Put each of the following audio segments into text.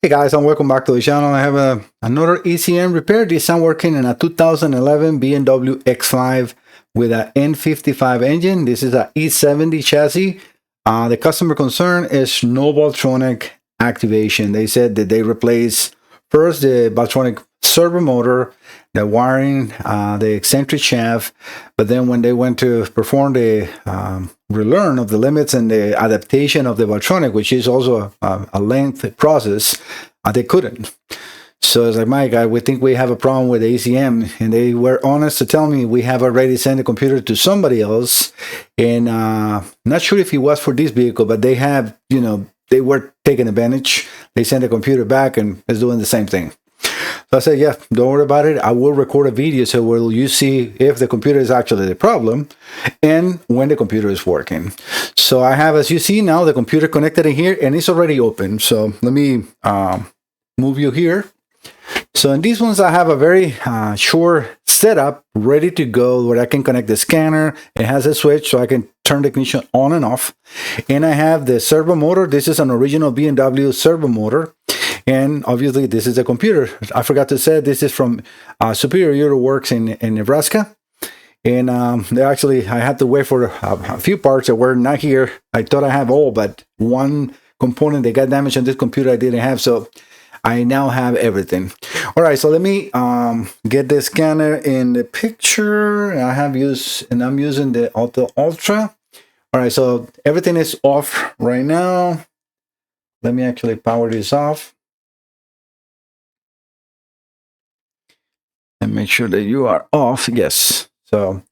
Hey guys, and welcome back to the channel. I have another ECM repair. This I'm working in a 2011 BMW X5 with an N55 engine. This is a E70 chassis. The customer concern is no valvetronic activation. They said that they replaced first the valvetronic servo motor, the wiring, the eccentric shaft, but then when they went to perform the relearn of the limits and the adaptation of the valvetronic, which is also a lengthy process, they couldn't. So it's like, my guy, we think we have a problem with ACM, and they were honest to tell me we have already sent the computer to somebody else, and not sure if it was for this vehicle, but they have, they were taking advantage. They sent the computer back and it's doing the same thing. So I said, yeah, don't worry about it. I will record a video so will you see if the computer is actually the problem and when the computer is working. So I have, as you see now, the computer connected in here and it's already open. So let me move you here. So in these ones, I have a very short setup ready to go where I can connect the scanner. It has a switch so I can turn the ignition on and off. And I have the servo motor. This is an original BMW servo motor. And obviously, this is a computer. I forgot to say this is from Superior Euroworks in Nebraska. And they actually, I had to wait for a few parts that were not here. I thought I have all, but one component that got damaged on this computer I didn't have. So I now have everything. All right, so let me get the scanner in the picture. I'm using the Auto Ultra. All right, so everything is off right now. Let me actually power this off. And make sure that you are off. Yes. So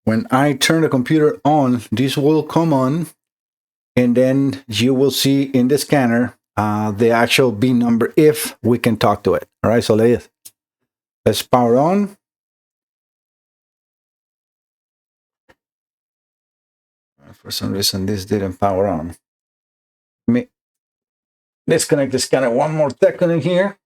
when I turn the computer on, this will come on, and then you will see in the scanner the actual B number if we can talk to it. All right. So let's power on. For some reason, this didn't power on. Let me disconnect the scanner one more second in here.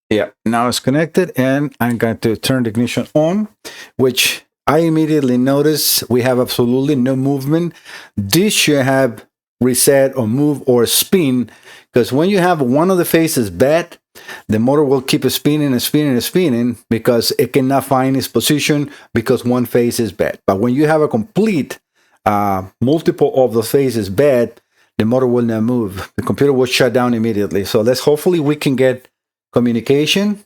Yeah, now it's connected, and I'm going to turn the ignition on, which I immediately notice we have absolutely no movement. This should have reset or move or spin, because when you have one of the faces bad, the motor will keep spinning and spinning and spinning because it cannot find its position because one face is bad. But when you have a complete multiple of the faces bad, the motor will not move. The computer will shut down immediately. So hopefully we can get communication.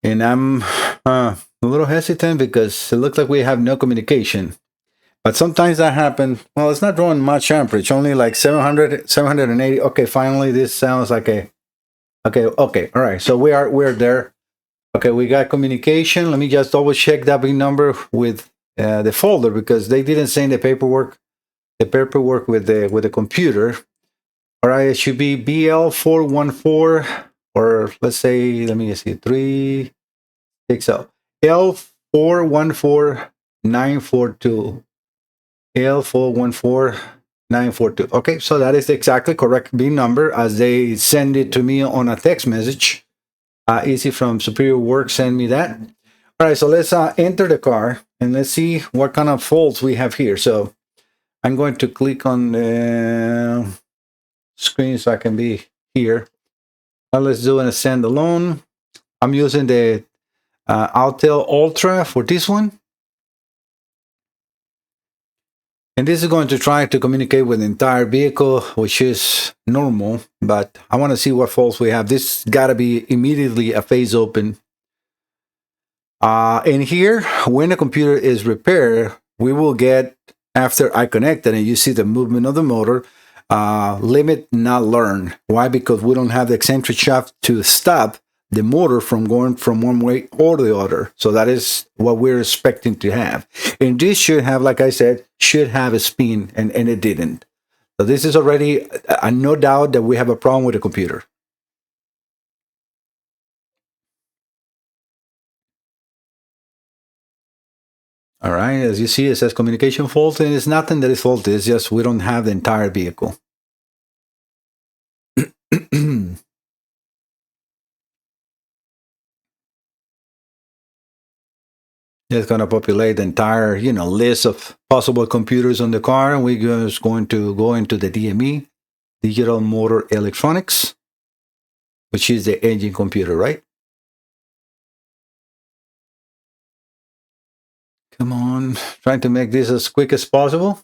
And I'm a little hesitant because it looks like we have no communication. But sometimes that happens. Well, it's not drawing much amperage, only like 700, 780. Okay, finally this sounds like a okay. All right. So we're there. Okay, we got communication. Let me just double check that big number with the folder because they didn't send the paperwork with the computer. All right, it should be BL414, or let's say, let me see, 360. L414942. L414942. Okay, so that is exactly correct B number as they send it to me on a text message. Easy from Superior Work send me that. All right, so let's enter the car and let's see what kind of faults we have here. So I'm going to click on the screen so I can be here. Now let's do an standalone. I'm using the Auto Ultra for this one. And this is going to try to communicate with the entire vehicle, which is normal, but I want to see what faults we have. This got to be immediately a phase open. In here, when the computer is repaired, we will get, after I connect it and you see the movement of the motor, limit not learn. Why? Because we don't have the eccentric shaft to stop the motor from going from one way or the other. So that is what we're expecting to have. And this should have, like I said, should have a spin, and it didn't. So this is already no doubt that we have a problem with the computer. All right, as you see, it says communication fault, and it's nothing that is faulty. It's just we don't have the entire vehicle. It's going to populate the entire, list of possible computers on the car, and we're just going to go into the DME, Digital Motor Electronics, which is the engine computer, right? Come on, trying to make this as quick as possible.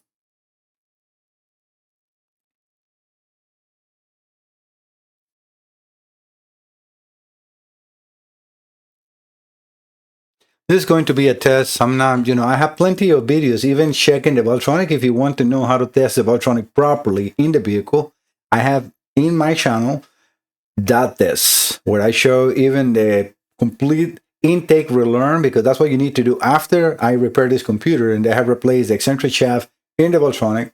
This is going to be a test. I'm not, I have plenty of videos, even checking the valvetronic. If you want to know how to test the valvetronic properly in the vehicle, I have in my channel that test where I show even the complete intake relearn, because that's what you need to do after I repair this computer and they have replaced the eccentric shaft in the valvetronic.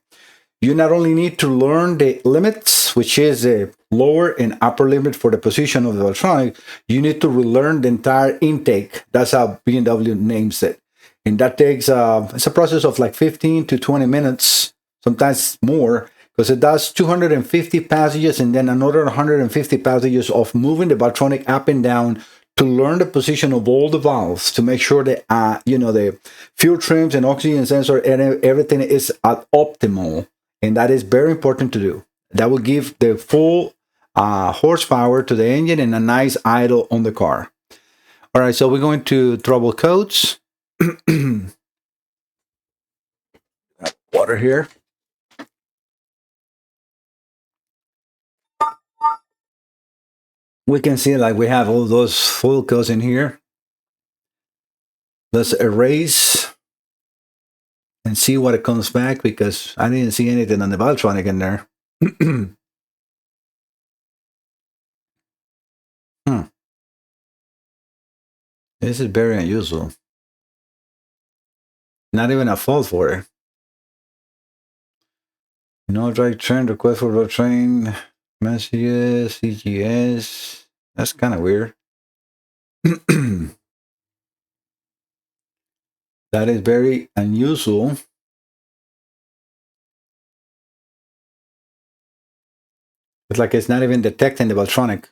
You not only need to learn the limits, which is the lower and upper limit for the position of the valvetronic, you need to relearn the entire intake. That's how BMW names it. And that takes, it's a process of like 15 to 20 minutes, sometimes more, because it does 250 passages and then another 150 passages of moving the valvetronic up and down to learn the position of all the valves, to make sure that, the fuel trims and oxygen sensor and everything is at optimal. And that is very important to do. That will give the full horsepower to the engine and a nice idle on the car. All right, so we're going to trouble codes. Water here. We can see like we have all those full codes in here. Let's erase and see what it comes back, because I didn't see anything on the valvetronic in there. This is very unusual. Not even a fault for it. No drive train, request for road train, messages, CGS. That's kind of weird. That is very unusual. It's like it's not even detecting the valvetronic.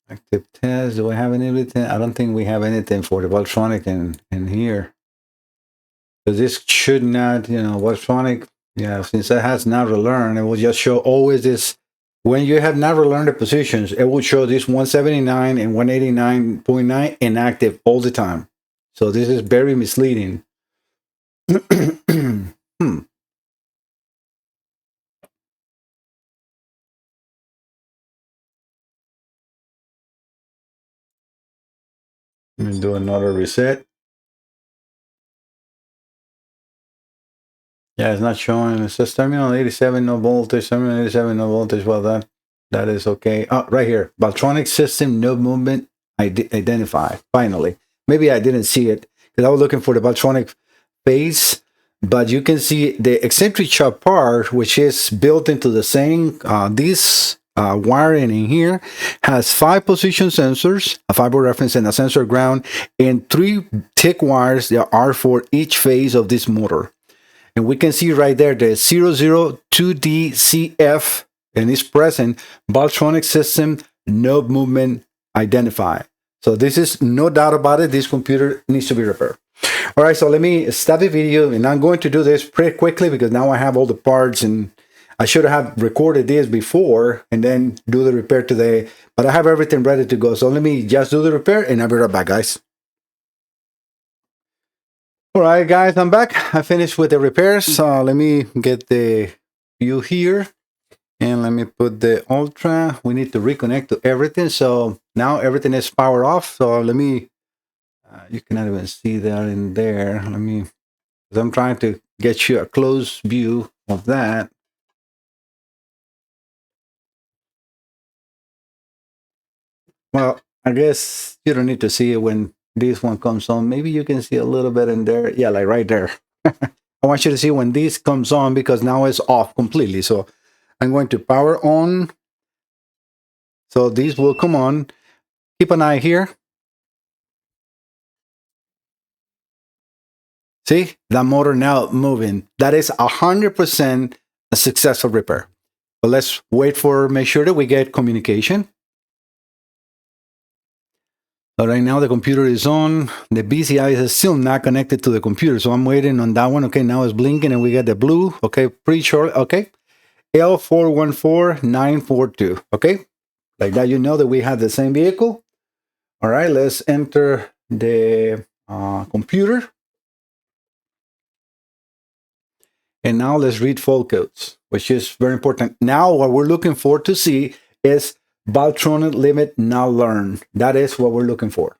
Active test. Do we have anything? I don't think we have anything for the valvetronic in here. Because this should not, valvetronic, since it has not relearned, it will just show always this. When you have not relearned the positions, it will show this 179 and 189.9 inactive all the time. So this is very misleading. Let me do another reset. Yeah, it's not showing. It says terminal 87, no voltage. Terminal 87, no voltage. Well, that is okay. Oh, right here. Valvetronic system, no movement identified. Finally. Maybe I didn't see it because I was looking for the valvetronic phase. But you can see the eccentric shaft part, which is built into the same, this wiring in here, has 5 position sensors, a fiber reference and a sensor ground, and 3 thick wires that are for each phase of this motor. And we can see right there the 002DCF, and it's present, valvetronic system, no movement identified. So this is no doubt about it. This computer needs to be repaired. All right, so let me stop the video, and I'm going to do this pretty quickly because now I have all the parts, and I should have recorded this before and then do the repair today, but I have everything ready to go. So let me just do the repair and I'll be right back, guys. All right, guys, I'm back. I finished with the repairs. Let me get the view here and let me put the Ultra. We need to reconnect to everything. So now everything is powered off. So let me, you cannot even see that in there. Let me, because I'm trying to get you a close view of that. Well, I guess you don't need to see it when this one comes on. Maybe you can see a little bit in there. Yeah, like right there. I want you to see when this comes on because now it's off completely. So I'm going to power on. So these will come on. Keep an eye here. See, that motor now moving. That is 100% a successful repair. But let's wait for, make sure that we get communication. So right now the computer is on. The BCI is still not connected to the computer, so I'm waiting on that one. Okay, now it's blinking and we got the blue. Okay, pretty short. Okay, L414942. Okay, like that, you know that we have the same vehicle. All right, let's enter the computer. And now let's read fault codes, which is very important. Now what we're looking for to see is valvetronic limit not learned. That is what we're looking for.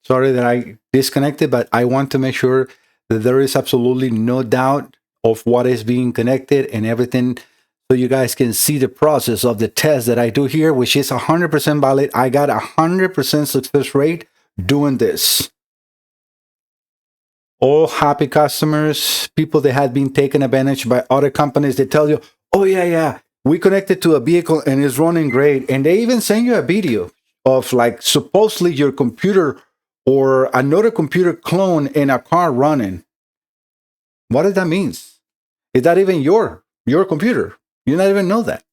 Sorry that I disconnected, but I want to make sure that there is absolutely no doubt of what is being connected and everything, so you guys can see the process of the test that I do here, which is 100% valid. I got 100% success rate doing this. All happy customers, people that had been taken advantage by other companies. They tell you, oh yeah, we connected to a vehicle and it's running great. And they even send you a video of like supposedly your computer or another computer clone in a car running. What does that mean? Is that even your computer? You not even know that.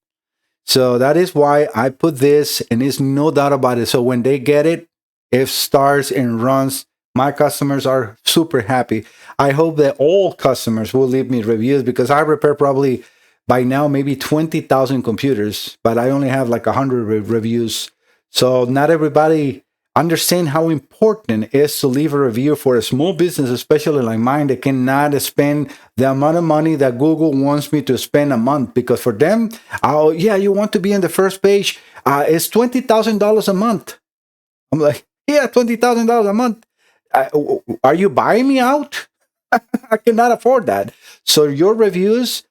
So that is why I put this, and there's no doubt about it. So when they get it, it starts and runs. My customers are super happy. I hope that all customers will leave me reviews, because I repair probably by now maybe 20,000 computers, but I only have like 100 reviews. So not everybody understand how important it is to leave a review for a small business, especially like mine, that cannot spend the amount of money that Google wants me to spend a month. Because for them, oh yeah, you want to be on the first page, it's $20,000 a month. I'm like, yeah, $20,000 a month. Are you buying me out? I cannot afford that. So your reviews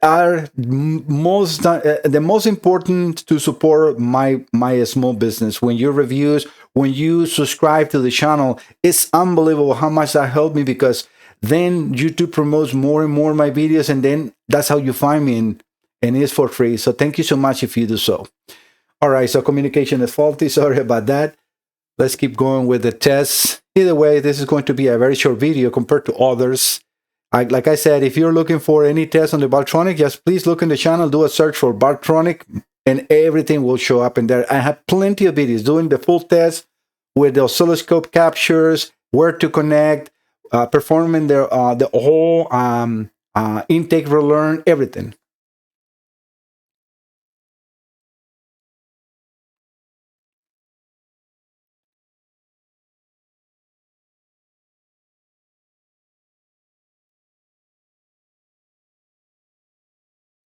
are the most important to support my small business. When your reviews, when you subscribe to the channel, it's unbelievable how much that helped me, because then YouTube promotes more and more my videos, and then that's how you find me, and it's for free. So thank you so much if you do so. All right, so communication is faulty. Sorry about that. Let's keep going with the tests. Either way, this is going to be a very short video compared to others. Like I said, if you're looking for any test on the valvetronic, just please look in the channel, do a search for valvetronic, and everything will show up in there. I have plenty of videos doing the full test with the oscilloscope captures, where to connect, performing the whole intake relearn, everything.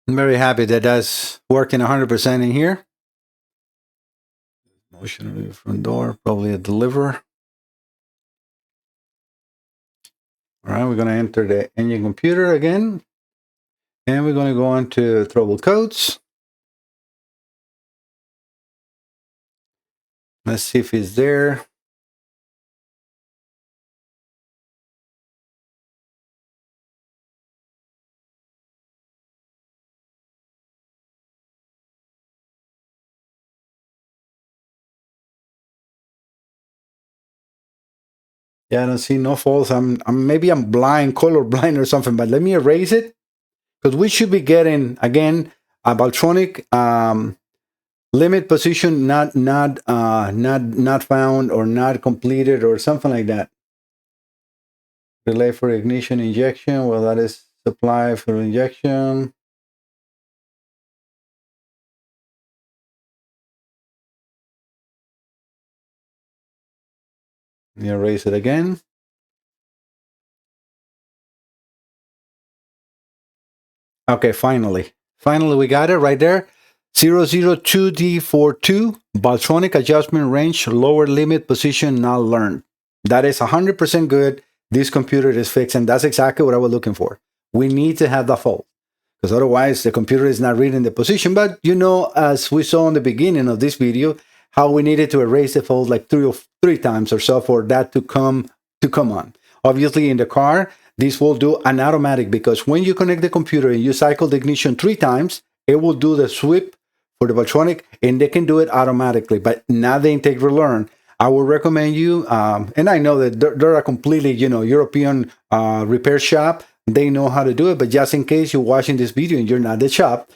I'm very happy that that's working 100% in here. Motion of the front door, probably a deliverer. All right, we're going to enter the engine computer again, and we're going to go on to trouble codes. Let's see if it's there. Yeah, I don't see no faults. Maybe I'm blind, color blind or something, but let me erase it, because we should be getting again a valvetronic limit position not found or not completed or something like that. Relay for ignition injection. Well, that is supply for injection. Let me erase it again. Okay, finally we got it right there. 002D42 valvetronic adjustment range lower limit position not learned. That is 100% good. This computer is fixed, and that's exactly what I was looking for. We need to have the fault, because otherwise the computer is not reading the position. But you know, as we saw in the beginning of this video, how we needed to erase the fault like three times or so for that to come on. Obviously in the car, this will do an automatic, because when you connect the computer and you cycle the ignition 3 times, it will do the sweep for the valvetronic, and they can do it automatically, but not the intake relearn. I would recommend you, and I know that they're a completely, European repair shop. They know how to do it, but just in case you're watching this video and you're not the shop,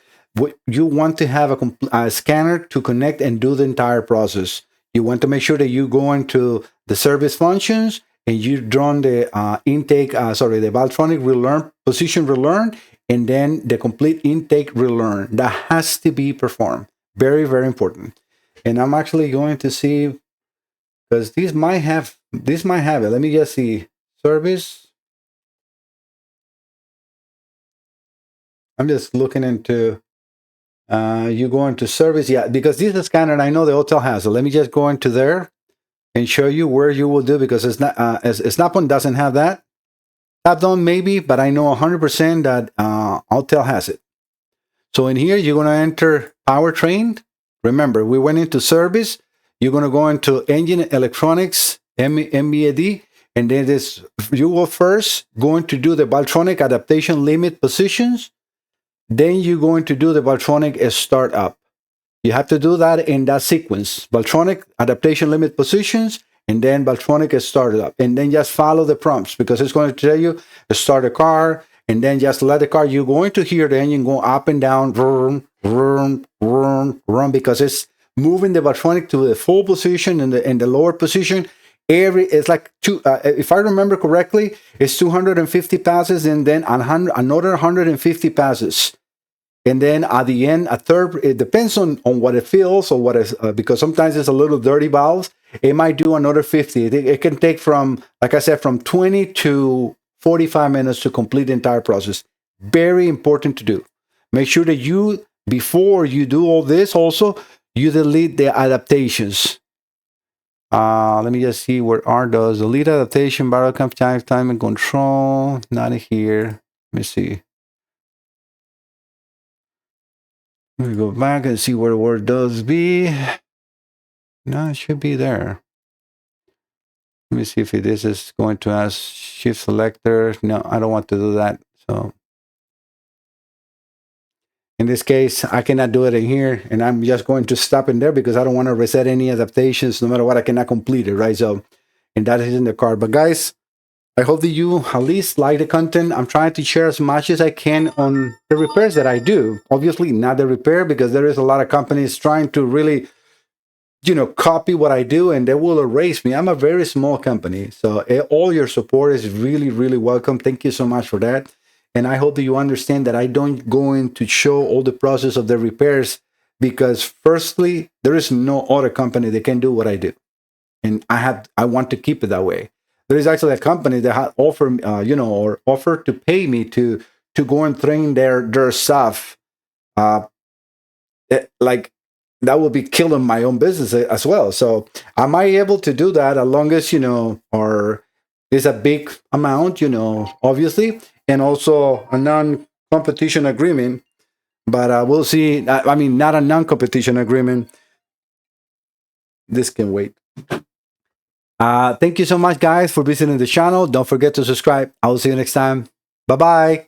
you want to have a scanner to connect and do the entire process. You want to make sure that you go into the service functions and you draw the intake, the valvetronic relearn, position relearn, and then the complete intake relearn. That has to be performed. Very, very important. And I'm actually going to see, because this might have it. Let me just see. Service. I'm just looking into, you go into service. Yeah, because this is a scanner and I know the hotel has it. Let me just go into there and show you where you will do, because it's not, Snap-on doesn't have that. Tap-down maybe, but I know 100% that hotel has it. So in here, you're going to enter powertrain. Remember, we went into service. You're going to go into engine electronics, MBAD, and then you will first going to do the valvetronic adaptation limit positions. Then you're going to do the valvetronic startup. You have to do that in that sequence. Valvetronic adaptation limit positions, and then valvetronic startup. And then just follow the prompts, because it's going to tell you to start the car, and then just let the car. You're going to hear the engine go up and down, vroom, vroom, vroom, vroom, because it's moving the valvetronic to the full position and the lower position. It's like if I remember correctly, it's 250 passes, and then another 150 passes. And then at the end, a third, it depends on what it feels or what is, because sometimes it's a little dirty valves. It might do another 50. It can take from, like I said, from 20 to 45 minutes to complete the entire process. Very important to do. Make sure that before you do all this also, you delete the adaptations. Let me just see where R does. Delete adaptation, barrel cam time and control. Not here. Let me see. Let me go back and see where the word does be. No, it should be there. Let me see if this is going to ask shift selector. No, I don't want to do that. So in this case, I cannot do it in here, and I'm just going to stop in there because I don't want to reset any adaptations. No matter what, I cannot complete it, right? So, and that is in the card. But guys, I hope that you at least like the content. I'm trying to share as much as I can on the repairs that I do. Obviously, not the repair, because there is a lot of companies trying to really, copy what I do, and they will erase me. I'm a very small company. So all your support is really, really welcome. Thank you so much for that. And I hope that you understand that I don't go in to show all the process of the repairs, because firstly, there is no other company that can do what I do. And I want to keep it that way. There is actually a company that offered to pay me to go and train their staff. Like that will be killing my own business as well. So am I able to do that as long as or is a big amount, obviously, and also a non-competition agreement. But we'll see. I mean, not a non-competition agreement. This can wait. Thank you so much, guys, for visiting the channel. Don't forget to subscribe. I will see you next time. Bye-bye.